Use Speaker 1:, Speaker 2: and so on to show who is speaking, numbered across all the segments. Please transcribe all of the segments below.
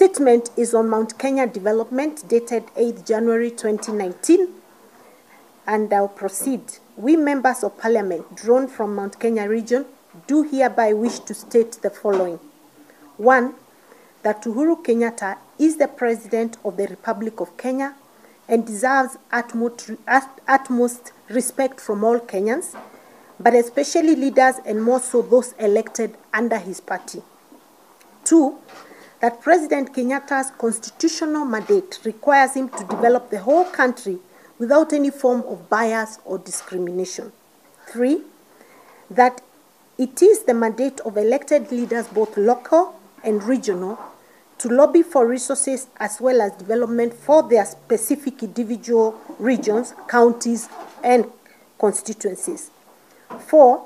Speaker 1: statement is on Mount Kenya development, dated 8th January 2019, and I'll proceed. We members of Parliament drawn from Mount Kenya region do hereby wish to state the following. 1. That Uhuru Kenyatta is the President of the Republic of Kenya and deserves utmost respect from all Kenyans, but especially leaders and more so those elected under his party. 2. That President Kenyatta's constitutional mandate requires him to develop the whole country without any form of bias or discrimination. 3. That it is the mandate of elected leaders, both local and regional, to lobby for resources as well as development for their specific individual regions, counties, and constituencies. 4.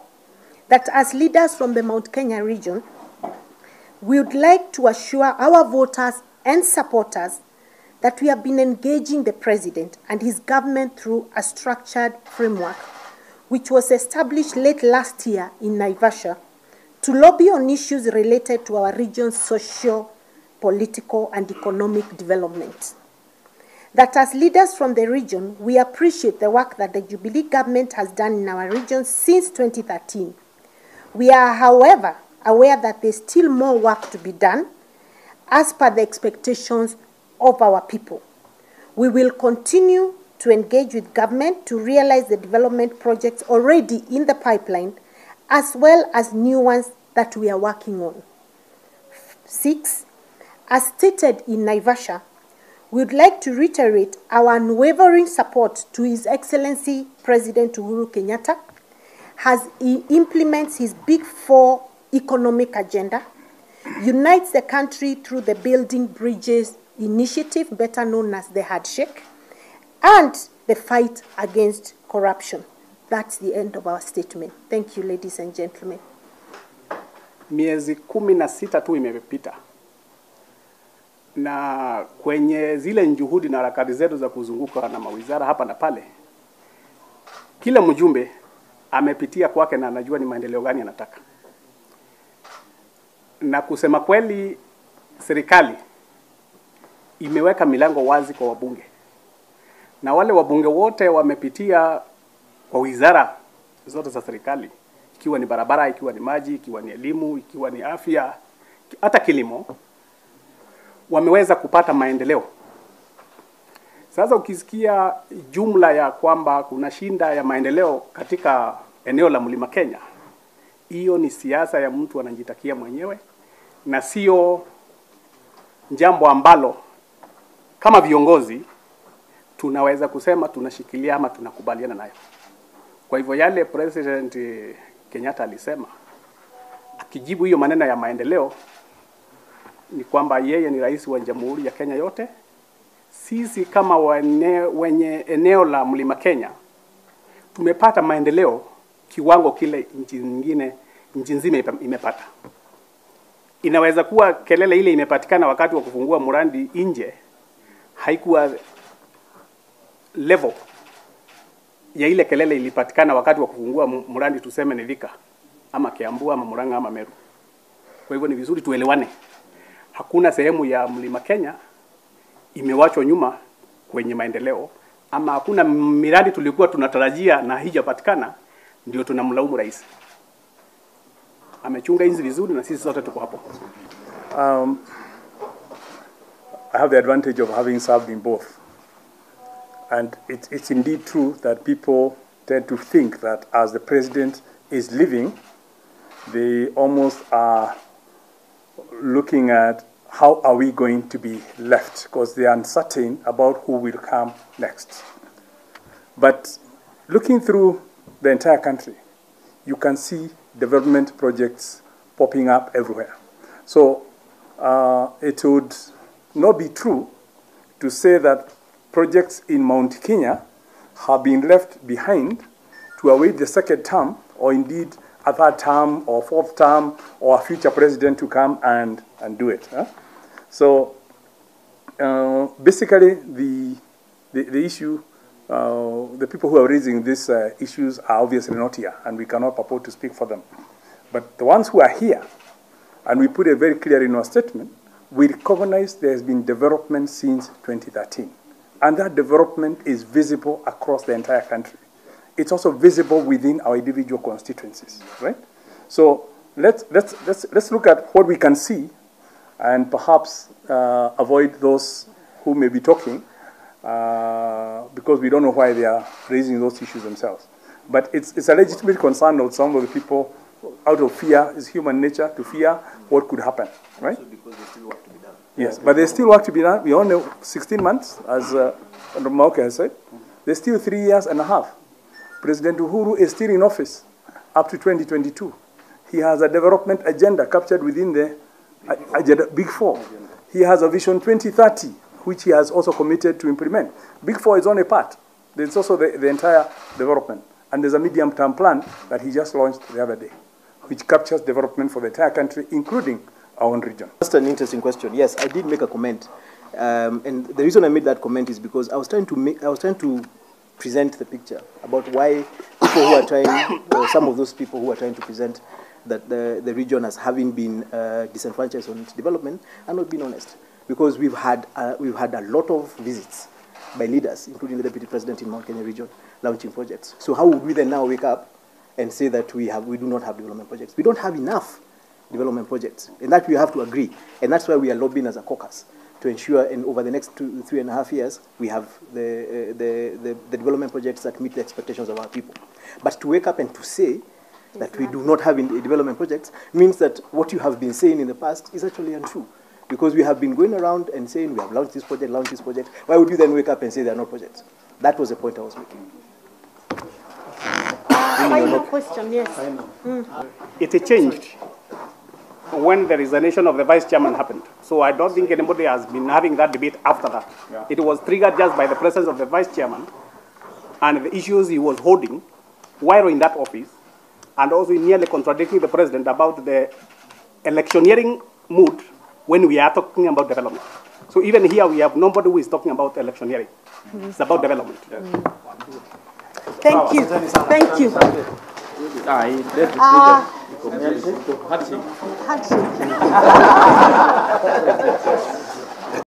Speaker 1: That as leaders from the Mount Kenya region, we would like to assure our voters and supporters that we have been engaging the President and his government through a structured framework which was established late last year in Naivasha to lobby on issues related to our region's social, political, and economic development. That as leaders from the region, we appreciate the work that the Jubilee government has done in our region since 2013. We are, however, aware that there's still more work to be done as per the expectations of our people. We will continue to engage with government to realize the development projects already in the pipeline, as well as new ones that we are working on. 6. As stated in Naivasha, we would like to reiterate our unwavering support to His Excellency President Uhuru Kenyatta as he implements his Big Four economic agenda, unites the country through the Building Bridges initiative, better known as the handshake, and the fight against corruption. That's the end of our statement. Thank you, ladies and gentlemen.
Speaker 2: Miezi 16 tu imepita na kwenye zile juhudi na harakati zetu za kuzunguka na mawizara hapa na pale, kila mjumbe amepitia kwake na anajua ni maendeleo gani anataka. Na kusema kweli, serikali imeweka milango wazi kwa wabunge. Na wale wabunge wote wamepitia kwa wizara zote za serikali, ikiwa ni barabara, ikiwa ni maji, ikiwa ni elimu, ikiwa ni afya, hata kilimo, wameweza kupata maendeleo. Sasa ukisikia jumla ya kwamba kuna shinda ya maendeleo katika eneo la Mlima Kenya, hiyo ni siasa ya mtu anajitakia mwenyewe na sio jambo ambalo kama viongozi tunaweza kusema tunashikilia ama tunakubaliana nayo. Kwa hivyo yale President Kenyatta alisema akijibu hiyo maneno ya maendeleo ni kwamba yeye ni rais wa Jamhuri ya Kenya yote. Sisi kama wenye eneo la Mlima Kenya tumepata maendeleo kiwango kile nchi nzima imepata. Inaweza kuwa kelele ile imepatikana wakati wa kufungua mradi nje haikuwa level ya ile kelele ilipatikana wakati wa kufungua mradi tuseme ni Thika ama Kiambu ama Murang'a ama Meru. Kwa hivyo ni vizuri tuelewane. Hakuna sehemu ya Mlima Kenya imewachwa nyuma kwenye maendeleo, ama hakuna miradi tulikuwa tunatarajia na haijapatikana ndio tunamlaumu rais. Amechunga hizi vizuri na sisi sote tuko hapo.
Speaker 3: I have the advantage of having served in both. And it's indeed true that people tend to think that as the president is leaving, they almost are looking at how are we going to be left, because they are uncertain about who will come next. But looking through the entire country, you can see development projects popping up everywhere. So it would not be true to say that projects in Mount Kenya have been left behind to await the second term, or indeed a third term or fourth term, or a future president to come and do it. So basically the issue, the people who are raising these issues are obviously not here, and we cannot purport to speak for them. But the ones who are here, and we put it very clear in our statement, we recognize there has been development since 2013. And that development is visible across the entire country. It's also visible within our individual constituencies, right? So let's look at what we can see and perhaps avoid those who may be talking because we don't know why they are raising those issues themselves. But it's a legitimate concern of some of the people out of fear. It's human nature to fear what could happen, right? Also because there's still work to be done. Yes, but there's still work to be done. We only 16 months, as Mauke has said. There's still 3 years and a half. President Uhuru is still in office up to 2022. He has a development agenda captured within the agenda, Big Four. He has a Vision 2030, which he has also committed to implement. Big Four is only part. There's also the entire development. And there's a medium-term plan that he just launched the other day, which captures development for the entire country, including our own region.
Speaker 4: That's an interesting question. Yes, I did make a comment. And the reason I made that comment is because I was trying to present the picture about why people who are trying, or some of those people who are trying to present that the region as having been disenfranchised on its development are not being honest. Because we've had a lot of visits by leaders, including the Deputy President in Mount Kenya region, launching projects. So how would we then now wake up and say that we do not have development projects? We don't have enough development projects, and that we have to agree. And that's why we are lobbying as a caucus to ensure, and over the next 3.5 years, we have the development projects that meet the expectations of our people. But to wake up and to say that we do not have development projects means that what you have been saying in the past is actually untrue. Because we have been going around and saying we have launched this project. Why would you then wake up and say there are no projects? That was the point I was making.
Speaker 1: Final question, yes.
Speaker 2: It changed when the resignation of the vice chairman happened. So I don't think anybody has been having that debate after that. Yeah. It was triggered just by the presence of the vice chairman and the issues he was holding while in that office, and also nearly contradicting the president about the electioneering mood when we are talking about development. So even here we have nobody who is talking about electioneering. It's about development.
Speaker 1: Thank you. Thank you. Handshake.